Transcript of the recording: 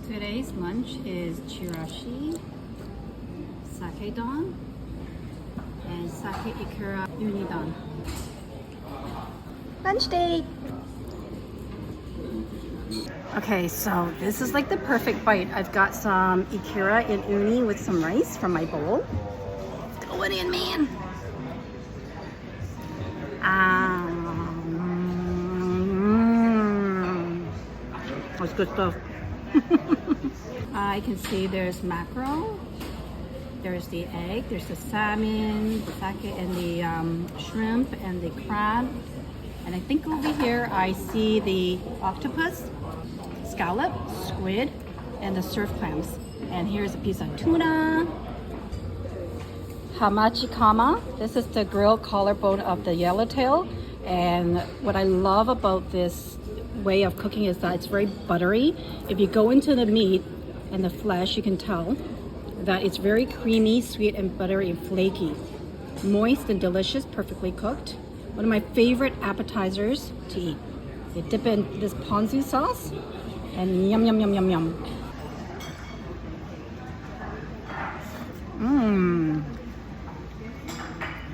Today's lunch is chirashi, sake don, and sake ikura uni don. Lunch date! Okay, so this is like the perfect bite. I've got some ikura in uni with some rice from my bowl. Throw it in, man! That's good stuff. I can see there's mackerel, there's the egg, there's the salmon, the sake, and the shrimp, and the crab. And I think over here I see the octopus, scallop, squid, and the surf clams. And here's a piece of tuna. Hamachi kama. This is the grilled collarbone of the yellowtail. And what I love about this way of cooking is that it's very buttery. If you go into the meat and the flesh, you can tell that it's very creamy, sweet, and buttery and flaky. Moist and delicious, perfectly cooked. One of my favorite appetizers to eat. You dip in this ponzu sauce and yum, yum, yum, yum, yum. Mmm.